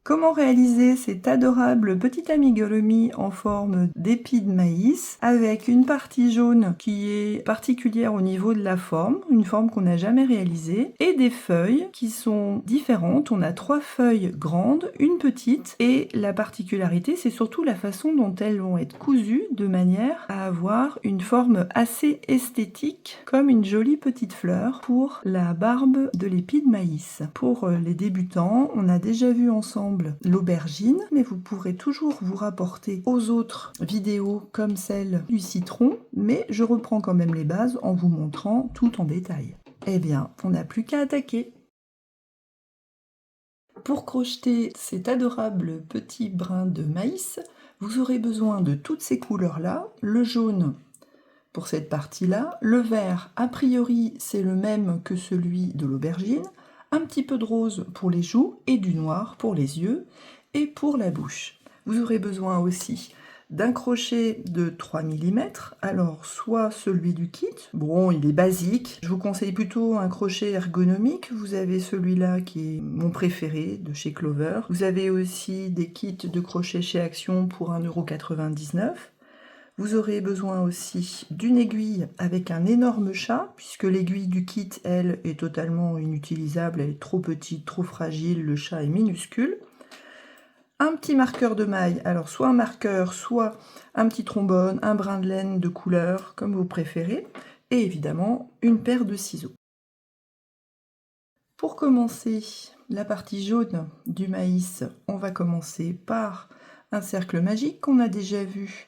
Comment réaliser cet adorable petit amigurumi en forme d'épi de maïs avec une partie jaune qui est particulière au niveau de la forme, une forme qu'on n'a jamais réalisée, et des feuilles qui sont différentes. On a 3 feuilles grandes, une petite, et la particularité c'est surtout la façon dont elles vont être cousues de manière à avoir une forme assez esthétique comme une jolie petite fleur pour la barbe de l'épi de maïs. Pour les débutants, on a déjà vu ensemble l'aubergine, mais vous pourrez toujours vous rapporter aux autres vidéos comme celle du citron, mais je reprends quand même les bases en vous montrant tout en détail. Eh bien, on n'a plus qu'à attaquer. Pour crocheter cet adorable petit brin de maïs, vous aurez besoin de toutes ces couleurs-là, le jaune pour cette partie-là, le vert, a priori, c'est le même que celui de l'aubergine, un petit peu de rose pour les joues et du noir pour les yeux et pour la bouche. Vous aurez besoin aussi d'un crochet de 3 mm, alors soit celui du kit, bon il est basique, je vous conseille plutôt un crochet ergonomique, vous avez celui-là qui est mon préféré de chez Clover, vous avez aussi des kits de crochet chez Action pour 1,99 €. Vous aurez besoin aussi d'une aiguille avec un énorme chat, puisque l'aiguille du kit, elle, est totalement inutilisable, elle est trop petite, trop fragile, le chat est minuscule. Un petit marqueur de maille, alors soit un marqueur, soit un petit trombone, un brin de laine de couleur, comme vous préférez, et évidemment une paire de ciseaux. Pour commencer la partie jaune du maïs, on va commencer par un cercle magique qu'on a déjà vu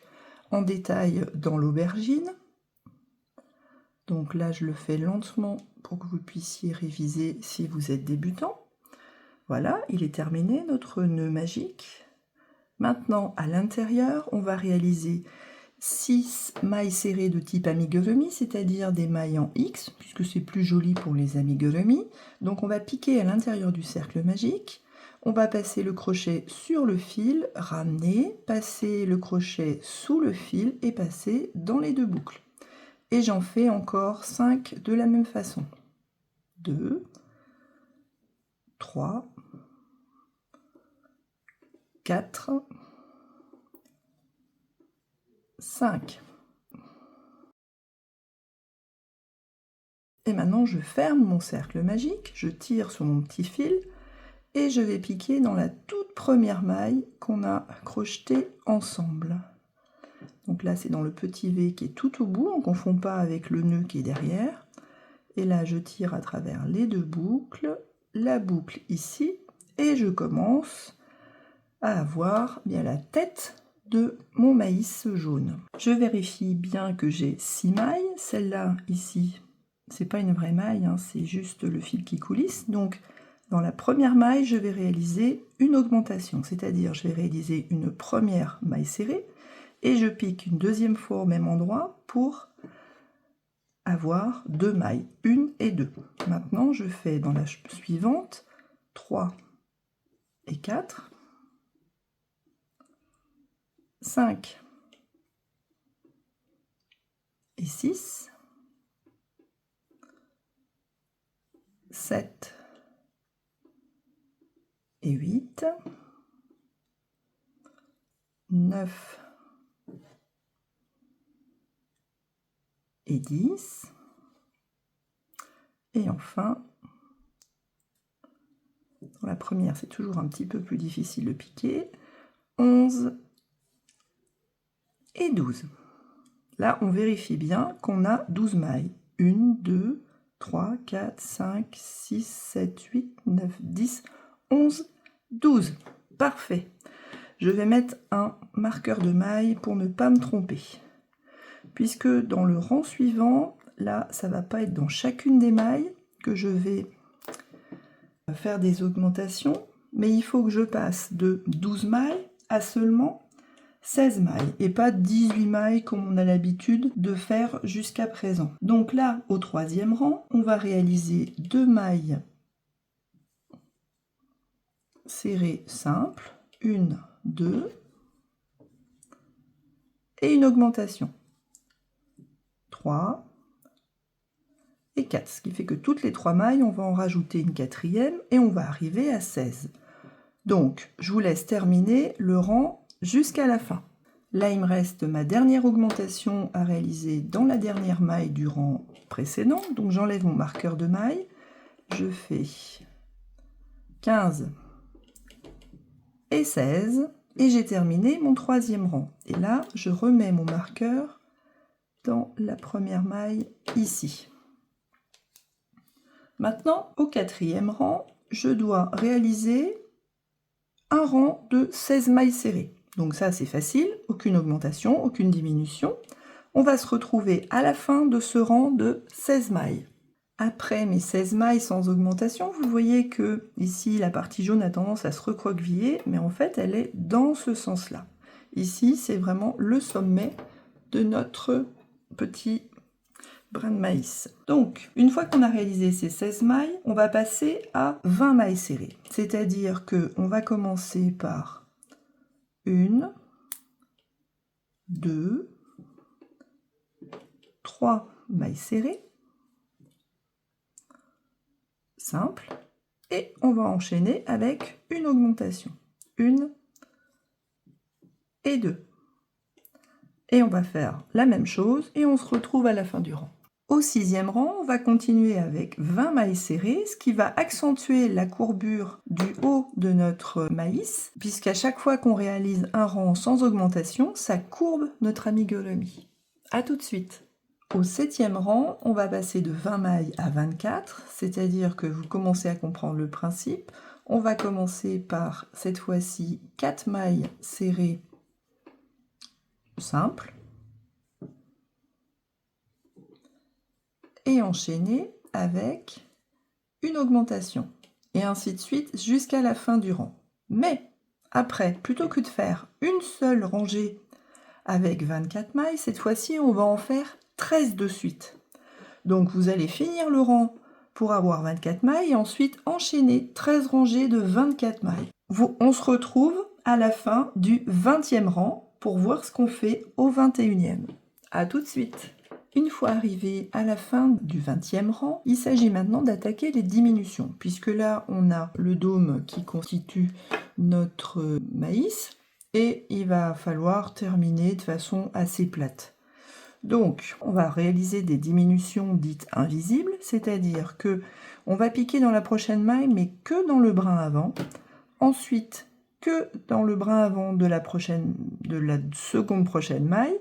en détail dans l'aubergine. Donc là, je le fais lentement pour que vous puissiez réviser si vous êtes débutant. Voilà, il est terminé notre nœud magique. Maintenant, à l'intérieur, on va réaliser 6 mailles serrées de type amigurumi, c'est-à-dire des mailles en X, puisque c'est plus joli pour les amigurumi. Donc on va piquer à l'intérieur du cercle magique. On va passer le crochet sur le fil, ramener, passer le crochet sous le fil et passer dans les 2 boucles. Et j'en fais encore 5 de la même façon. 2, 3, 4, 5. Et maintenant je ferme mon cercle magique, je tire sur mon petit fil et je vais piquer dans la toute première maille qu'on a crochetée ensemble. Donc là c'est dans le petit V qui est tout au bout, on ne confond pas avec le nœud qui est derrière. Et là je tire à travers les 2 boucles, la boucle ici, et je commence à avoir bien la tête de mon maïs jaune. Je vérifie bien que j'ai 6 mailles, celle-là ici, c'est pas une vraie maille, hein, c'est juste le fil qui coulisse, donc dans la première maille, je vais réaliser une augmentation, c'est-à-dire je vais réaliser une première maille serrée, et je pique une deuxième fois au même endroit pour avoir 2 mailles, 1 et 2. Maintenant, je fais dans la suivante 3 et 4, 5 et 6, 7 et 8, 9 et 10, et enfin, dans la première c'est toujours un petit peu plus difficile de piquer, 11 et 12. Là on vérifie bien qu'on a 12 mailles, 1, 2, 3, 4, 5, 6, 7, 8, 9, 10, 11, 12. Parfait. Je vais mettre un marqueur de maille pour ne pas me tromper. Puisque dans le rang suivant, là, ça ne va pas être dans chacune des mailles que je vais faire des augmentations, mais il faut que je passe de 12 mailles à seulement 16 mailles et pas 18 mailles comme on a l'habitude de faire jusqu'à présent. Donc là, au 3e rang, on va réaliser 2 mailles serrées simples, 1, 2, et une augmentation. 3 et 4, ce qui fait que toutes les 3 mailles, on va en rajouter une 4e et on va arriver à 16. Donc, je vous laisse terminer le rang jusqu'à la fin. Là, il me reste ma dernière augmentation à réaliser dans la dernière maille du rang précédent. Donc, j'enlève mon marqueur de maille. Je fais 15 et 16. Et j'ai terminé mon troisième rang. Et là, je remets mon marqueur dans la première maille ici. Maintenant, au quatrième rang, je dois réaliser un rang de 16 mailles serrées. Donc ça, c'est facile, aucune augmentation, aucune diminution. On va se retrouver à la fin de ce rang de 16 mailles. Après mes 16 mailles sans augmentation, vous voyez que ici, la partie jaune a tendance à se recroqueviller, mais en fait, elle est dans ce sens-là. Ici, c'est vraiment le sommet de notre petit brin de maïs. Donc, une fois qu'on a réalisé ces 16 mailles, on va passer à 20 mailles serrées. C'est-à-dire qu'on va commencer par 1, 2, 3 mailles serrées, simple, et on va enchaîner avec une augmentation. 1 et 2. Et on va faire la même chose et on se retrouve à la fin du rang. Au sixième rang, on va continuer avec 20 mailles serrées, ce qui va accentuer la courbure du haut de notre maïs, puisqu'à chaque fois qu'on réalise un rang sans augmentation, ça courbe notre amigurumi. A tout de suite. Au septième rang, on va passer de 20 mailles à 24, c'est-à-dire que vous commencez à comprendre le principe. On va commencer par, cette fois-ci, 4 mailles serrées simples. Et enchaîner avec une augmentation. Et ainsi de suite jusqu'à la fin du rang. Mais après, plutôt que de faire une seule rangée avec 24 mailles, cette fois-ci, on va en faire 13 de suite. Donc vous allez finir le rang pour avoir 24 mailles et ensuite enchaîner 13 rangées de 24 mailles. On se retrouve à la fin du 20e rang pour voir ce qu'on fait au 21e. A tout de suite. Une fois arrivé à la fin du 20e rang, il s'agit maintenant d'attaquer les diminutions, puisque là, on a le dôme qui constitue notre maïs, et il va falloir terminer de façon assez plate. Donc, on va réaliser des diminutions dites invisibles, c'est-à-dire que on va piquer dans la prochaine maille, mais que dans le brin avant, ensuite que dans le brin avant de la seconde prochaine maille.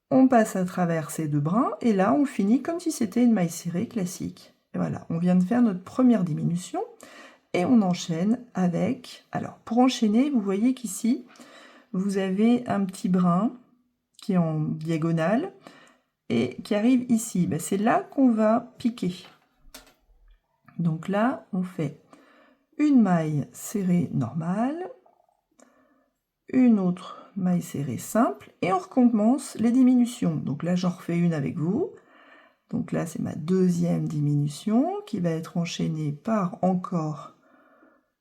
On passe à travers ces deux brins, et là, on finit comme si c'était une maille serrée classique. Et voilà, on vient de faire notre première diminution, et on enchaîne avec... Alors, pour enchaîner, vous voyez qu'ici, vous avez un petit brin qui est en diagonale, et qui arrive ici. Ben, c'est là qu'on va piquer. Donc là, on fait une maille serrée normale, une autre maille serrée simple, et on recommence les diminutions. Donc là, j'en refais une avec vous. Donc là, c'est ma deuxième diminution qui va être enchaînée par encore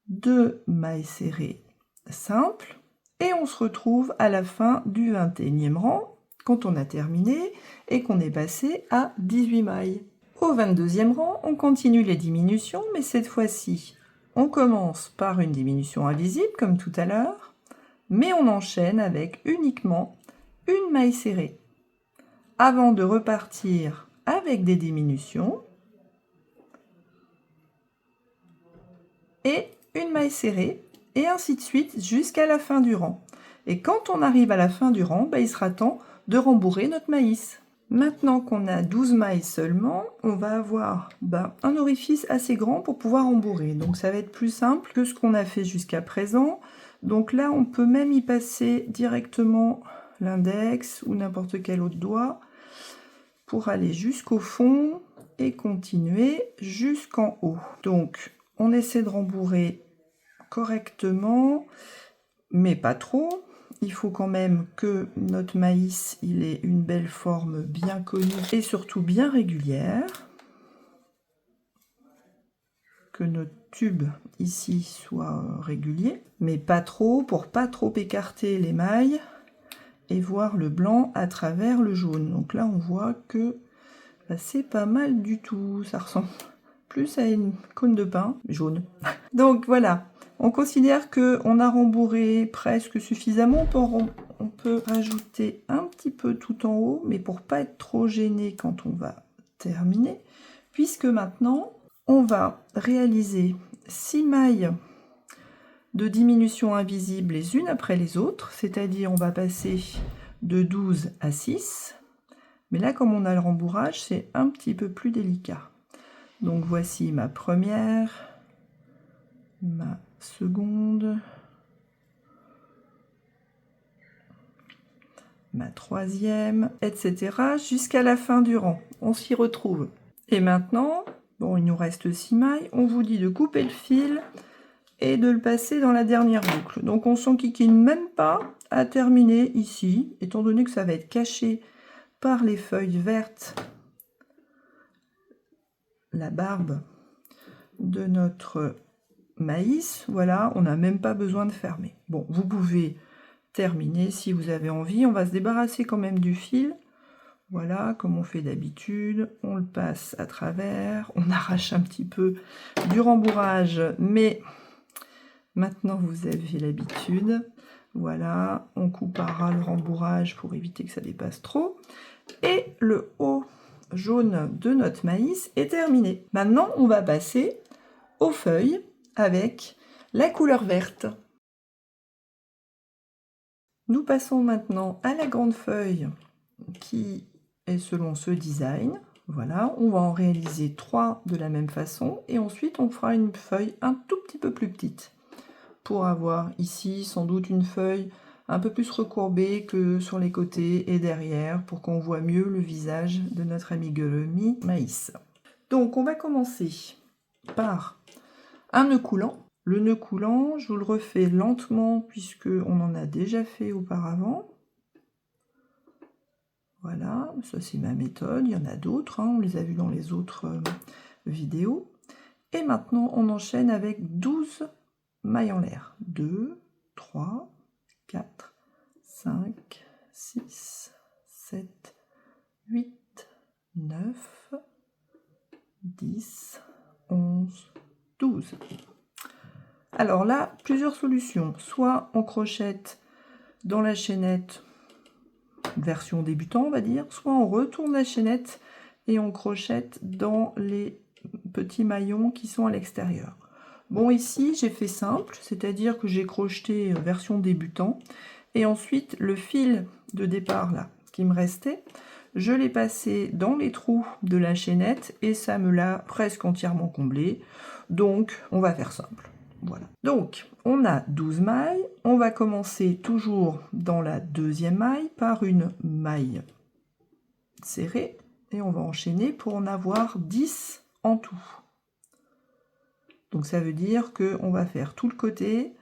2 mailles serrées simples. Et on se retrouve à la fin du 21e rang, quand on a terminé et qu'on est passé à 18 mailles. Au 22e rang, on continue les diminutions, mais cette fois-ci, on commence par une diminution invisible, comme tout à l'heure, mais on enchaîne avec uniquement une maille serrée, avant de repartir avec des diminutions, et une maille serrée, et ainsi de suite jusqu'à la fin du rang. Et quand on arrive à la fin du rang, il sera temps de rembourrer notre maïs. Maintenant qu'on a 12 mailles seulement, on va avoir un orifice assez grand pour pouvoir rembourrer. Donc ça va être plus simple que ce qu'on a fait jusqu'à présent. Donc là, on peut même y passer directement l'index ou n'importe quel autre doigt pour aller jusqu'au fond et continuer jusqu'en haut. Donc, on essaie de rembourrer correctement, mais pas trop. Il faut quand même que notre maïs il ait une belle forme bien connue et surtout bien régulière. Que notre tube ici soit régulier, mais pas trop pour pas trop écarter les mailles et voir le blanc à travers le jaune. Donc là on voit que c'est pas mal du tout, ça ressemble plus à une cône de pain jaune. Donc voilà, On considère qu'on a rembourré presque suffisamment. On peut rajouter un petit peu tout en haut, mais pour pas être trop gêné quand on va terminer, puisque maintenant, on va réaliser 6 mailles de diminution invisible les unes après les autres, c'est-à-dire on va passer de 12 à 6. Mais là, comme on a le rembourrage, c'est un petit peu plus délicat. Donc voici ma première, ma seconde, ma troisième, etc. jusqu'à la fin du rang. On s'y retrouve. Et maintenant, bon, il nous reste 6 mailles. On vous dit de couper le fil et de le passer dans la dernière boucle. Donc on s'enquiquine même pas à terminer ici, étant donné que ça va être caché par les feuilles vertes, la barbe de notre maïs. Voilà, on n'a même pas besoin de fermer. Bon, vous pouvez terminer si vous avez envie. On va se débarrasser quand même du fil. Voilà, comme on fait d'habitude, on le passe à travers, on arrache un petit peu du rembourrage, mais maintenant vous avez l'habitude. Voilà, on coupera le rembourrage pour éviter que ça dépasse trop. Et le haut jaune de notre maïs est terminé. Maintenant, on va passer aux feuilles avec la couleur verte. Nous passons maintenant à la grande feuille qui est selon ce design. Voilà, on va en réaliser 3 de la même façon et ensuite on fera une feuille un tout petit peu plus petite pour avoir ici sans doute une feuille un peu plus recourbée que sur les côtés et derrière pour qu'on voit mieux le visage de notre amigurumi maïs. Donc on va commencer par un nœud coulant. Le nœud coulant, je vous le refais lentement puisque on en a déjà fait auparavant. Voilà, ça c'est ma méthode, il y en a d'autres, hein, on les a vus dans les autres vidéos. Et maintenant on enchaîne avec 12 mailles en l'air. 2, 3, 4, 5, 6, 7, 8, 9, 10, 11, 12. Alors là, plusieurs solutions. Soit on crochette dans la chaînette version débutant, on va dire, soit on retourne la chaînette et on crochette dans les petits maillons qui sont à l'extérieur. Bon, ici j'ai fait simple, c'est-à-dire que j'ai crocheté version débutant et ensuite le fil de départ là qui me restait, je l'ai passé dans les trous de la chaînette et ça me l'a presque entièrement comblé. Donc on va faire simple. Voilà. Donc, on a 12 mailles. On va commencer toujours dans la deuxième maille par une maille serrée. Et on va enchaîner pour en avoir 10 en tout. Donc, ça veut dire qu'on va faire tout le côté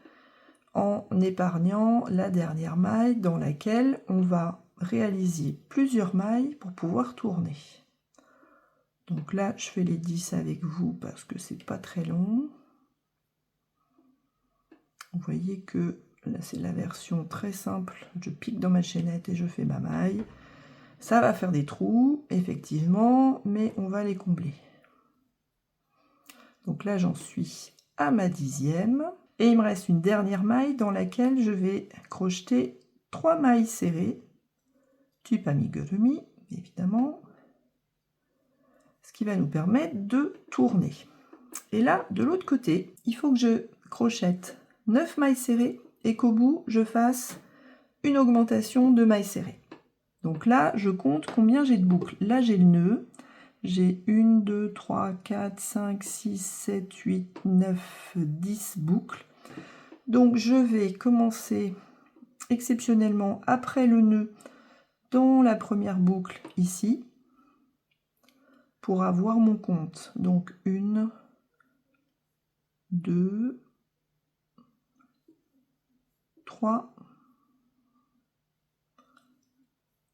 en épargnant la dernière maille dans laquelle on va réaliser plusieurs mailles pour pouvoir tourner. Donc là, je fais les 10 avec vous parce que c'est pas très long. Vous voyez que là c'est la version très simple, je pique dans ma chaînette et je fais ma maille. Ça va faire des trous, effectivement, mais on va les combler. Donc là j'en suis à ma 10e. Et il me reste une dernière maille dans laquelle je vais crocheter 3 mailles serrées, type amigurumi, évidemment. Ce qui va nous permettre de tourner. Et là, de l'autre côté, il faut que je crochette 9 mailles serrées et qu'au bout, je fasse une augmentation de mailles serrées. Donc là, je compte combien j'ai de boucles. Là, j'ai le nœud. J'ai 1, 2, 3, 4, 5, 6, 7, 8, 9, 10 boucles. Donc, je vais commencer exceptionnellement après le nœud dans la première boucle ici pour avoir mon compte. Donc, 1, 2, 3,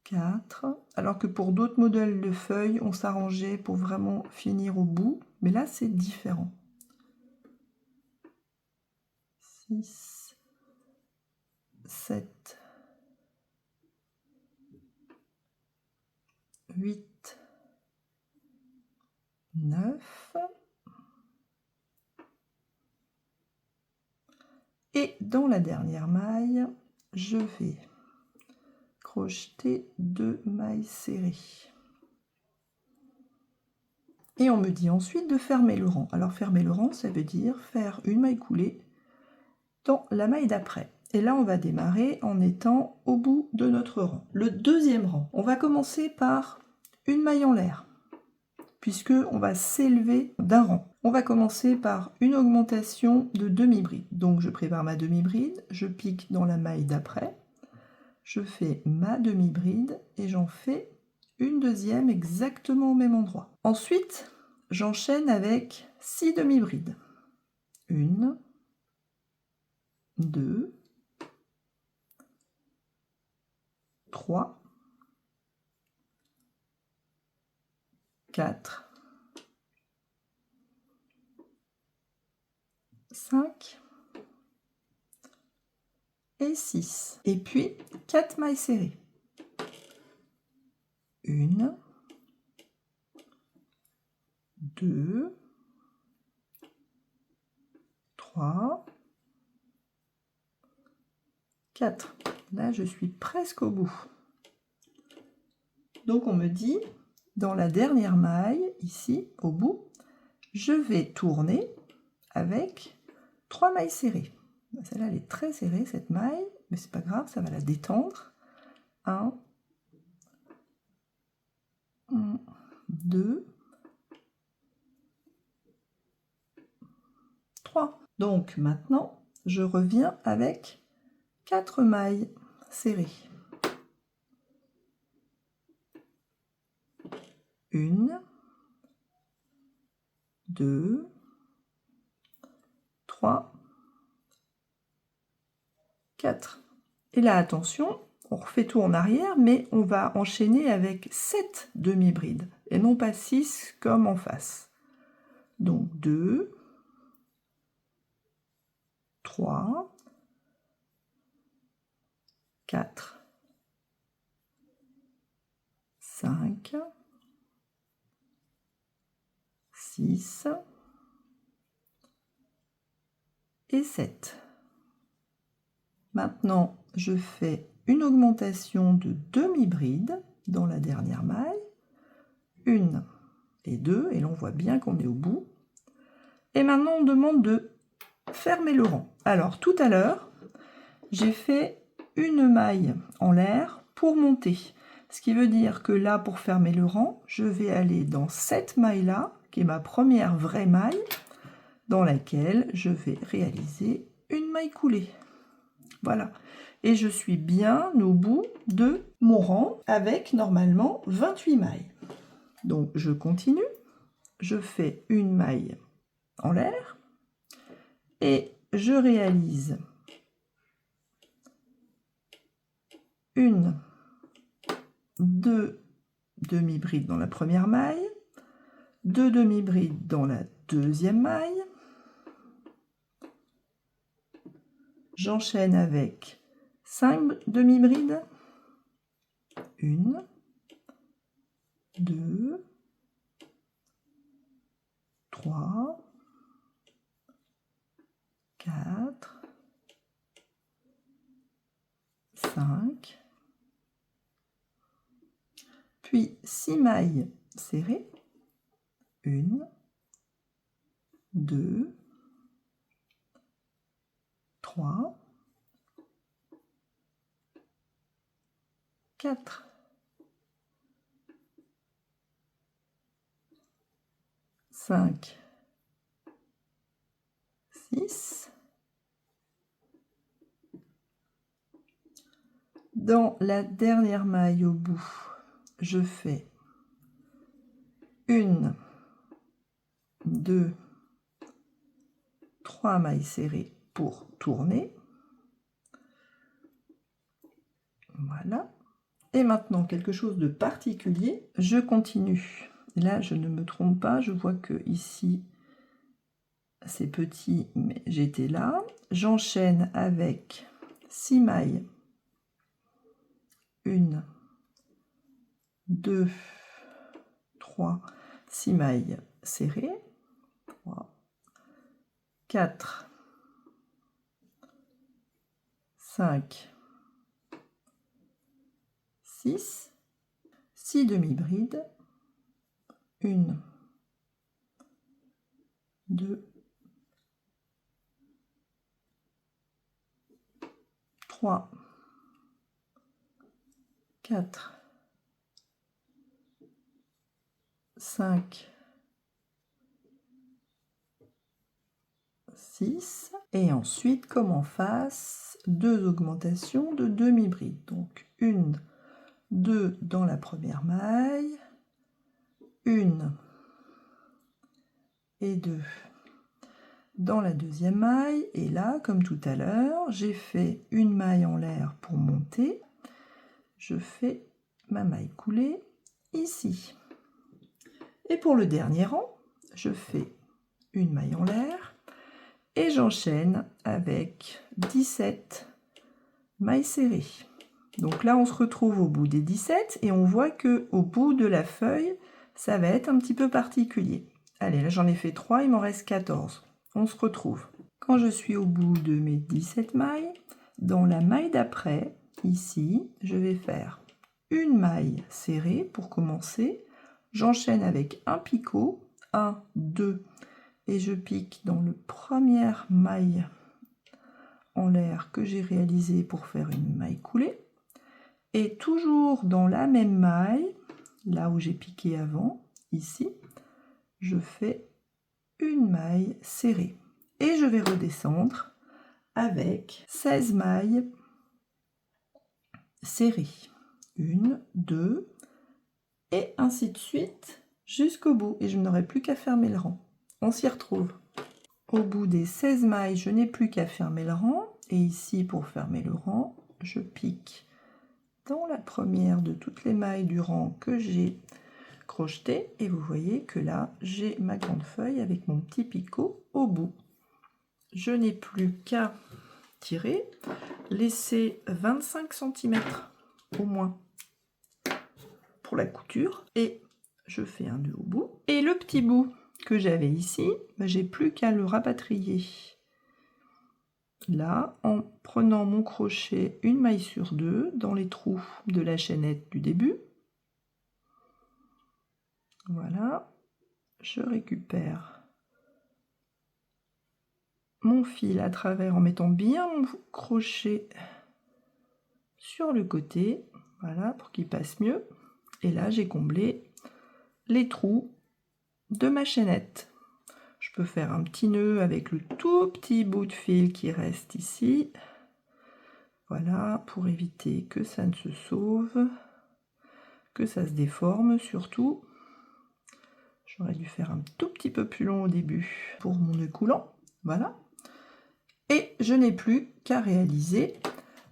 4. Alors que pour d'autres modèles de feuilles, on s'arrangeait pour vraiment finir au bout. Mais là, c'est différent. 6, 7, 8, 9. Et dans la dernière maille, je vais crocheter 2 mailles serrées. Et on me dit ensuite de fermer le rang. Alors fermer le rang, ça veut dire faire une maille coulée dans la maille d'après. Et là, on va démarrer en étant au bout de notre rang. Le deuxième rang, on va commencer par une maille en l'air, puisque on va s'élever d'un rang. On va commencer par une augmentation de demi-bride. Donc je prépare ma demi-bride, je pique dans la maille d'après, je fais ma demi-bride et j'en fais une deuxième exactement au même endroit. Ensuite, j'enchaîne avec 6 demi-brides. 1, 2, 3, 4, 5 et 6. Et puis 4 mailles serrées. 1, 2, 3, 4. Là, je suis presque au bout. Donc, on me dit, dans la dernière maille, ici, au bout, je vais tourner avec 3 mailles serrées. Celle-là, elle est très serrée, cette maille, mais c'est pas grave, ça va la détendre. 1, 2, 3. Donc, maintenant, je reviens avec 4 mailles serrées. 1, 2, 3, 4. Et là, attention, on refait tout en arrière, mais on va enchaîner avec 7 demi-brides, et non pas 6 comme en face. Donc 2, 3, 4, 5, 6 et 7. Maintenant, je fais une augmentation de demi-bride dans la dernière maille, 1 et 2, et là on voit bien qu'on est au bout. Et maintenant on demande de fermer le rang. Alors tout à l'heure, j'ai fait une maille en l'air pour monter. Ce qui veut dire que là, pour fermer le rang, je vais aller dans cette maille-là, qui est ma première vraie maille, dans laquelle je vais réaliser une maille coulée. Voilà. Et je suis bien au bout de mon rang avec normalement 28 mailles. Donc je continue, je fais une maille en l'air et je réalise une, 2 demi-brides dans la première maille, 2 demi-brides dans la deuxième maille. J'enchaîne avec 5 demi-brides. 1, 2, 3, 4, 5, puis 6 mailles serrées. 1, 2, 3, 4, 5, 6. Dans la dernière maille au bout, je fais 1, 2, 3 mailles serrées pour tourner. Voilà. Et maintenant, quelque chose de particulier, je continue. Là, je ne me trompe pas, je vois que ici, c'est petit, mais j'étais là. J'enchaîne avec 6 mailles. 1, 2, 3, 6 mailles serrées. 3, 4, 5, 6, 6 demi-brides, 1, 2, 3, 4, 5, 6, et ensuite, comme en face, 2 augmentations de demi-bride. Donc 1, 2 dans la première maille, 1 et 2 dans la deuxième maille, et là, comme tout à l'heure, j'ai fait une maille en l'air pour monter. Je fais ma maille coulée ici. Et pour le dernier rang, je fais une maille en l'air et j'enchaîne avec 17 mailles serrées. Donc là, on se retrouve au bout des 17 et on voit que au bout de la feuille, ça va être un petit peu particulier. Allez, là j'en ai fait 3, il m'en reste 14. On se retrouve. Quand je suis au bout de mes 17 mailles, dans la maille d'après, ici, je vais faire une maille serrée pour commencer. J'enchaîne avec un picot, 1, 2, et je pique dans le première maille en l'air que j'ai réalisé pour faire une maille coulée. Et toujours dans la même maille, là où j'ai piqué avant, ici, je fais une maille serrée. Et je vais redescendre avec 16 mailles serrées. 1, 2, et ainsi de suite jusqu'au bout. Et je n'aurai plus qu'à fermer le rang. On s'y retrouve. Au bout des 16 mailles, je n'ai plus qu'à fermer le rang. Et ici, pour fermer le rang, je pique dans la première de toutes les mailles du rang que j'ai crocheté. Et vous voyez que là, j'ai ma grande feuille avec mon petit picot au bout. Je n'ai plus qu'à tirer, laisser 25 cm au moins pour la couture, et je fais un nœud au bout. Et le petit bout que j'avais ici, j'ai plus qu'à le rapatrier là en prenant mon crochet une maille sur deux dans les trous de la chaînette du début. Voilà, je récupère mon fil à travers en mettant bien mon crochet sur le côté, voilà, pour qu'il passe mieux. Et là, j'ai comblé les trous de ma chaînette. Je peux faire un petit nœud avec le tout petit bout de fil qui reste ici. Voilà, pour éviter que ça ne se sauve, que ça se déforme surtout. J'aurais dû faire un tout petit peu plus long au début pour mon nœud coulant. Voilà. Et je n'ai plus qu'à réaliser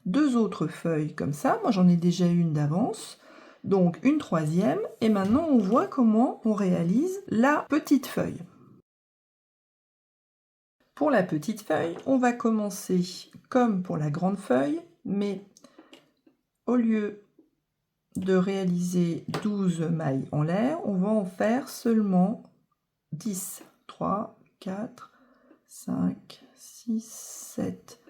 deux autres feuilles comme ça. Moi, j'en ai déjà une d'avance. Donc une troisième. Et maintenant, on voit comment on réalise la petite feuille. Pour la petite feuille, on va commencer comme pour la grande feuille, mais au lieu de réaliser 12 mailles en l'air, on va en faire seulement 10. 3, 4, 5, 6, 7,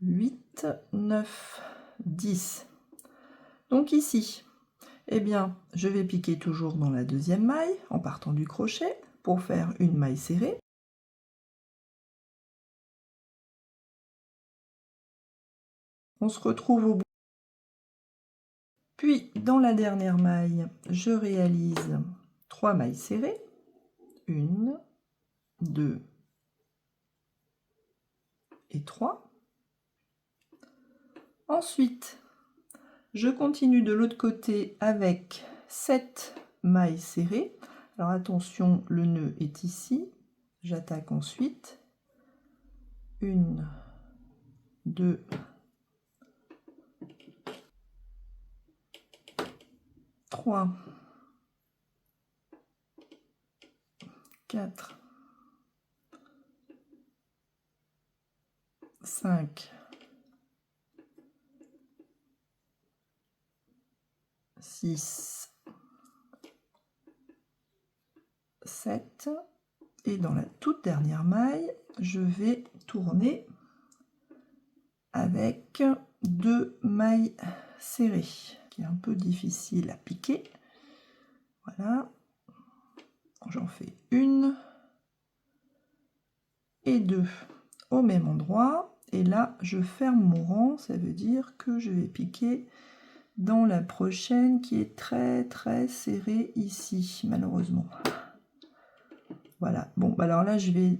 8, 9, 10. Donc ici, eh bien, je vais piquer toujours dans la deuxième maille en partant du crochet pour faire une maille serrée. On se retrouve au bout. Puis, dans la dernière maille, je réalise 3 mailles serrées. 1, 2 et 3. Ensuite, je continue de l'autre côté avec 7 mailles serrées. Alors attention, le nœud est ici. J'attaque ensuite. 1, 2, 3, 4, 5, 6, 7, et dans la toute dernière maille, je vais tourner avec 2 mailles serrées, qui est un peu difficile à piquer. Voilà, j'en fais 1 et 2 au même endroit, et là je ferme mon rang, ça veut dire que je vais piquer dans la prochaine qui est très serrée ici, malheureusement. Voilà, bon, alors là je vais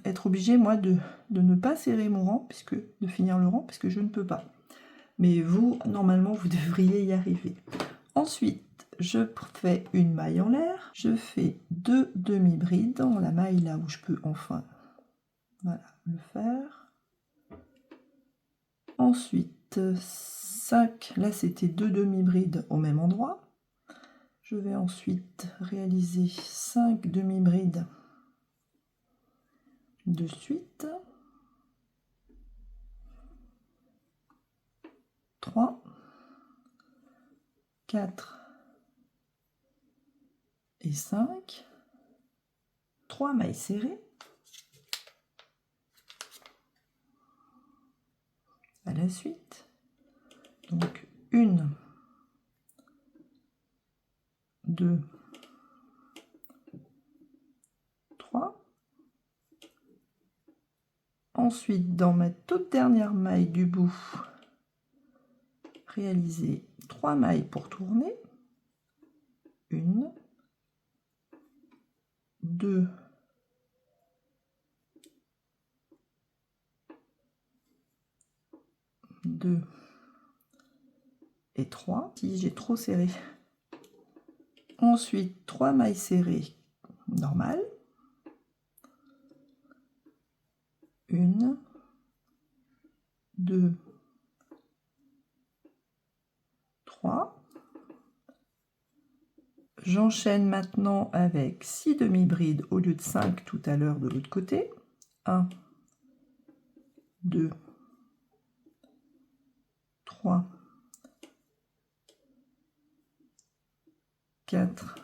être obligée moi de ne pas serrer mon rang, de finir le rang, puisque je ne peux pas. Mais vous, normalement, vous devriez y arriver. Ensuite, je fais une maille en l'air, je fais 2 demi-brides dans la maille là où je peux enfin, voilà, le faire. Ensuite, 5, là c'était 2 demi-brides au même endroit. Je vais ensuite réaliser 5 demi-brides de suite. 3, 4 et 5. 3 mailles serrées. À la suite. Donc 1, 2, 3. Ensuite, dans ma toute dernière maille du bout, réaliser 3 mailles pour tourner. 1, 2, 2 et 3. Si j'ai trop serré. Ensuite, 3 mailles serrées normales. 1, 2, 3. J'enchaîne maintenant avec 6 demi-brides au lieu de 5 tout à l'heure de l'autre côté. 1, 2, 3, 4,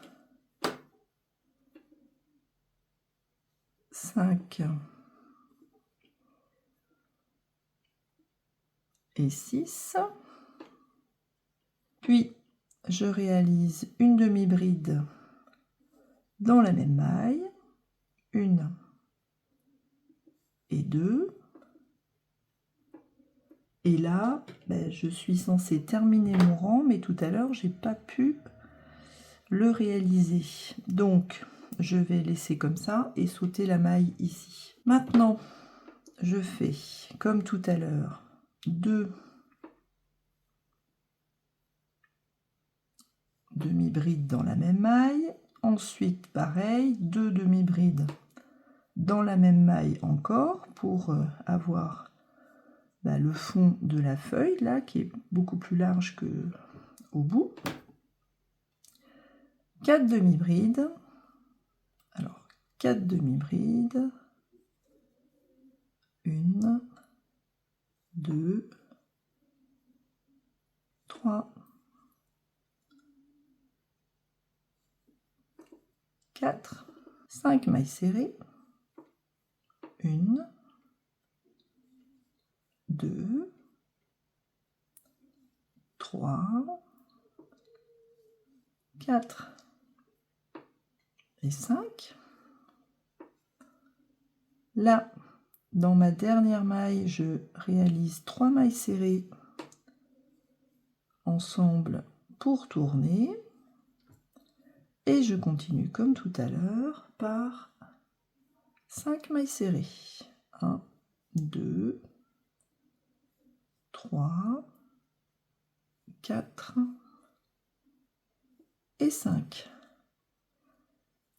5 et 6. Puis, je réalise une demi-bride dans la même maille. 1 et 2. Et là, je suis censée terminer mon rang, mais tout à l'heure, j'ai pas pu le réaliser. Donc, je vais laisser comme ça et sauter la maille ici. Maintenant, je fais, comme tout à l'heure, 2 demi-brides dans la même maille. Ensuite, pareil, 2 demi-brides dans la même maille encore pour avoir le fond de la feuille là qui est beaucoup plus large que au bout. 4 demi-brides. Alors 4 demi-brides. 1, 2, 3, 4, 5 mailles serrées. 1, 2, 3, 4 et 5. Là, dans ma dernière maille, je réalise 3 mailles serrées ensemble pour tourner. Et je continue comme tout à l'heure par 5 mailles serrées. 1, 2, 3, 4 et 5.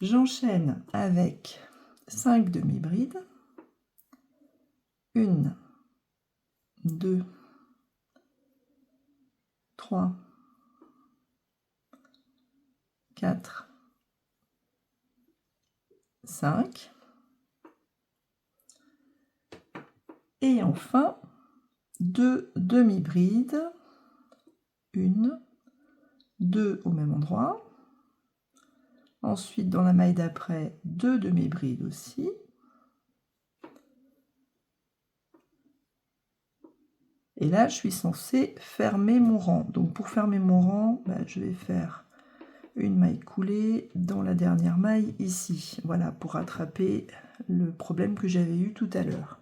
J'enchaîne avec 5 demi-brides. 1, 2, 3, 4, 5. Et enfin, 2 demi-brides. 1, 2 au même endroit. Ensuite, dans la maille d'après, 2 demi-brides aussi. Et là, je suis censée fermer mon rang. Donc pour fermer mon rang, je vais faire une maille coulée dans la dernière maille ici. Voilà, pour rattraper le problème que j'avais eu tout à l'heure.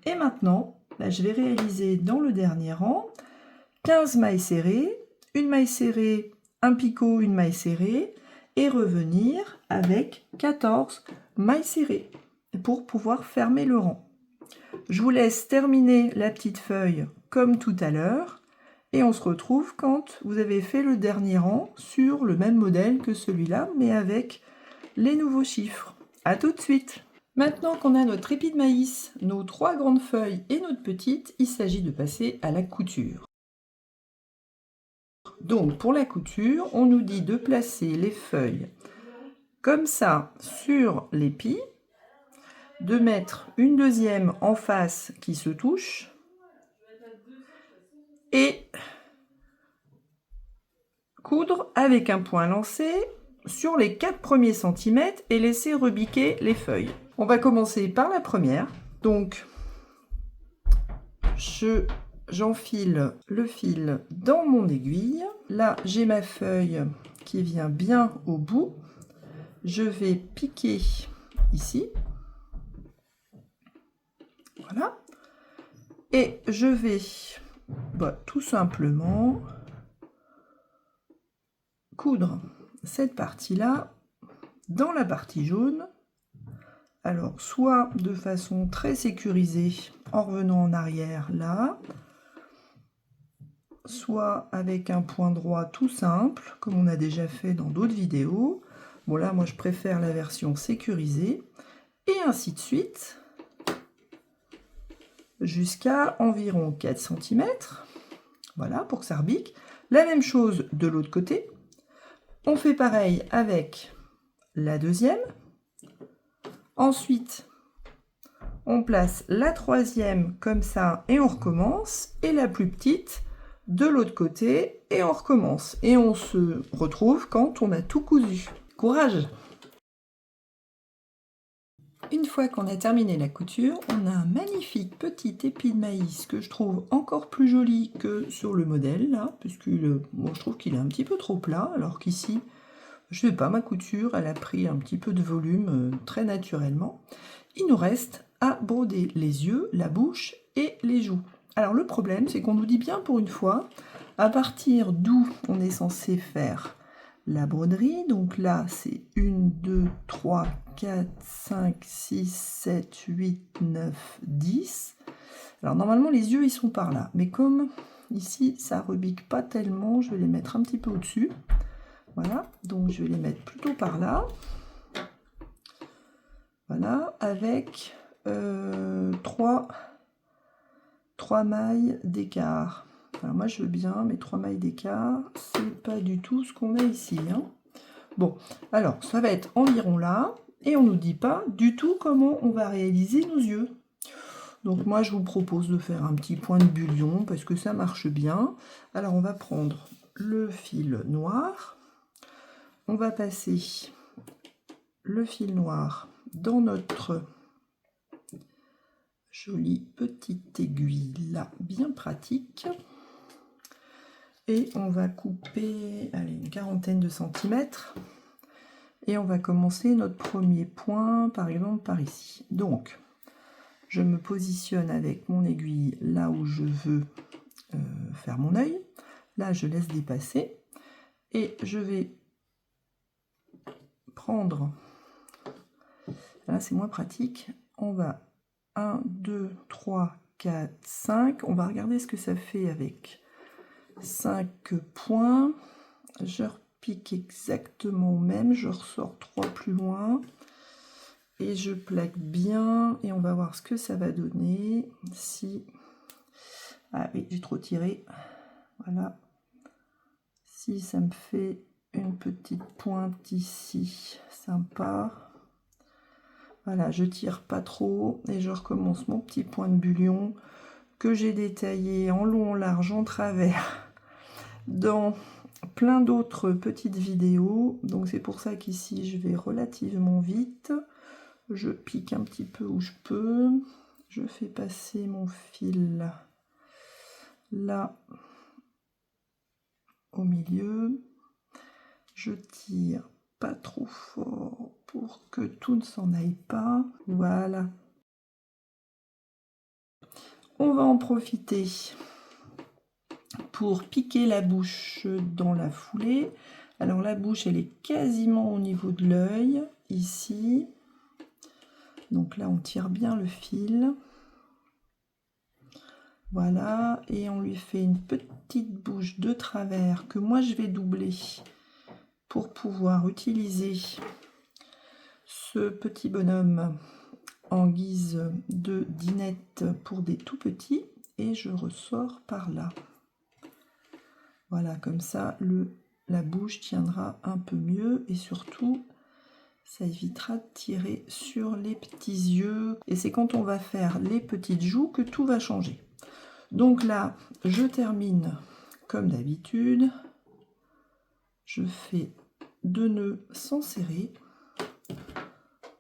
Et maintenant, je vais réaliser dans le dernier rang 15 mailles serrées, une maille serrée, un picot, une maille serrée, et revenir avec 14 mailles serrées pour pouvoir fermer le rang. Je vous laisse terminer la petite feuille comme tout à l'heure et on se retrouve quand vous avez fait le dernier rang sur le même modèle que celui-là, mais avec les nouveaux chiffres. À tout de suite! Maintenant qu'on a notre épi de maïs, nos 3 grandes feuilles et notre petite, il s'agit de passer à la couture. Donc pour la couture, on nous dit de placer les feuilles comme ça sur l'épi, de mettre une deuxième en face qui se touche et coudre avec un point lancé sur les 4 premiers centimètres et laisser rebiquer les feuilles. On va commencer par la première. Donc j'enfile le fil dans mon aiguille. Là, j'ai ma feuille qui vient bien au bout. Je vais piquer ici. Voilà. Et je vais tout simplement coudre cette partie-là dans la partie jaune. Alors, soit de façon très sécurisée en revenant en arrière là, soit avec un point droit tout simple, comme on a déjà fait dans d'autres vidéos. Bon là, moi je préfère la version sécurisée. Et ainsi de suite, jusqu'à environ 4 cm. Voilà, pour que ça rebique. La même chose de l'autre côté. On fait pareil avec la deuxième. Ensuite, on place la troisième comme ça et on recommence. Et la plus petite de l'autre côté et on recommence. Et on se retrouve quand on a tout cousu. Courage! Une fois qu'on a terminé la couture, on a un magnifique petit épi de maïs que je trouve encore plus joli que sur le modèle, là, puisque moi je trouve qu'il est un petit peu trop plat, alors qu'ici, je sais pas, ma couture, elle a pris un petit peu de volume très naturellement. Il nous reste à broder les yeux, la bouche et les joues. Alors le problème, c'est qu'on nous dit bien pour une fois, à partir d'où on est censé faire la broderie. Donc là, c'est 1, 2, 3, 4, 5, 6, 7, 8, 9, 10. Alors normalement, les yeux, ils sont par là. Mais comme ici, ça rebique pas tellement, je vais les mettre un petit peu au-dessus. Voilà, donc je vais les mettre plutôt par là. Voilà, avec 3 mailles d'écart. Alors moi je veux bien, mais 3 mailles d'écart, c'est pas du tout ce qu'on a ici. Hein. Bon, alors ça va être environ là, et on nous dit pas du tout comment on va réaliser nos yeux. Donc moi je vous propose de faire un petit point de bullion, parce que ça marche bien. Alors on va prendre le fil noir, on va passer le fil noir dans notre jolie petite aiguille là, bien pratique. Et on va couper une quarantaine de centimètres. Et on va commencer notre premier point, par exemple par ici. Donc, je me positionne avec mon aiguille là où je veux faire mon œil. Là, je laisse dépasser. Et je vais prendre... Là, c'est moins pratique. On va 1, 2, 3, 4, 5. On va regarder ce que ça fait avec 5 points. Je repique exactement au même. Je ressors 3 plus loin. Et je plaque bien. Et on va voir ce que ça va donner. Si... Ah oui, j'ai trop tiré. Voilà. Si ça me fait une petite pointe ici. Sympa. Voilà, je tire pas trop et je recommence mon petit point de bullion que j'ai détaillé en long, en large, en travers dans plein d'autres petites vidéos. Donc c'est pour ça qu'ici je vais relativement vite. Je pique un petit peu où je peux. Je fais passer mon fil là au milieu. Je tire pas trop fort pour que tout ne s'en aille pas. Voilà. On va en profiter pour piquer la bouche dans la foulée. Alors la bouche, elle est quasiment au niveau de l'œil, ici. Donc là, on tire bien le fil. Voilà, et on lui fait une petite bouche de travers que moi je vais doubler pour pouvoir utiliser ce petit bonhomme en guise de dinette pour des tout petits, et je ressors par là. Voilà, comme ça la bouche tiendra un peu mieux, et surtout ça évitera de tirer sur les petits yeux, et c'est quand on va faire les petites joues que tout va changer. Donc là, je termine comme d'habitude. Je fais 2 nœuds sans serrer.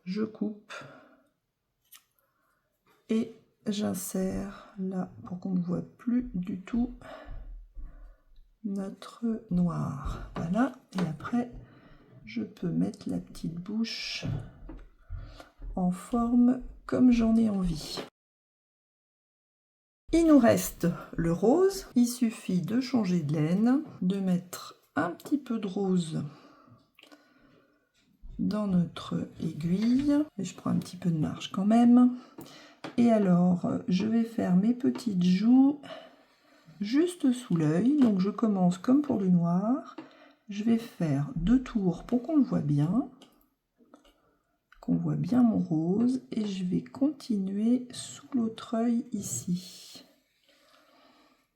Je coupe et j'insère là pour qu'on ne voit plus du tout notre noir. Voilà, et après, je peux mettre la petite bouche en forme comme j'en ai envie. Il nous reste le rose. Il suffit de changer de laine, de mettre un petit peu de rose dans notre aiguille. Et je prends un petit peu de marge quand même. Et alors, je vais faire mes petites joues juste sous l'œil. Donc je commence comme pour le noir. Je vais faire 2 tours pour qu'on le voit bien. Qu'on voit bien mon rose. Et je vais continuer sous l'autre œil ici.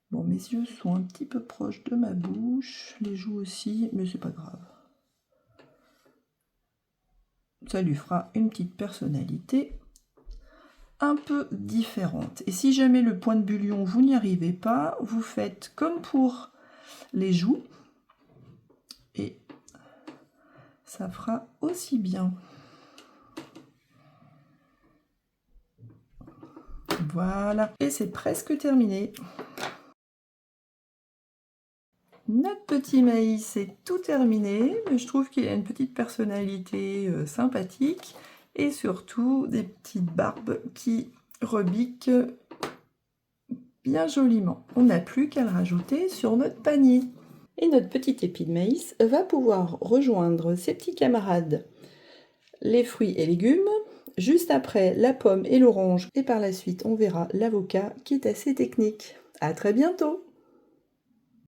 Bon, mes yeux sont un petit peu proches de ma bouche, les joues aussi, mais c'est pas grave. Ça lui fera une petite personnalité un peu différente. Et si jamais le point de bullion, vous n'y arrivez pas, vous faites comme pour les joues, et ça fera aussi bien. Voilà, et c'est presque terminé. Notre petit maïs est tout terminé, mais je trouve qu'il a une petite personnalité sympathique, et surtout des petites barbes qui rebiquent bien joliment. On n'a plus qu'à le rajouter sur notre panier. Et notre petit épi de maïs va pouvoir rejoindre ses petits camarades, les fruits et légumes, juste après la pomme et l'orange, et par la suite on verra l'avocat qui est assez technique. À très bientôt!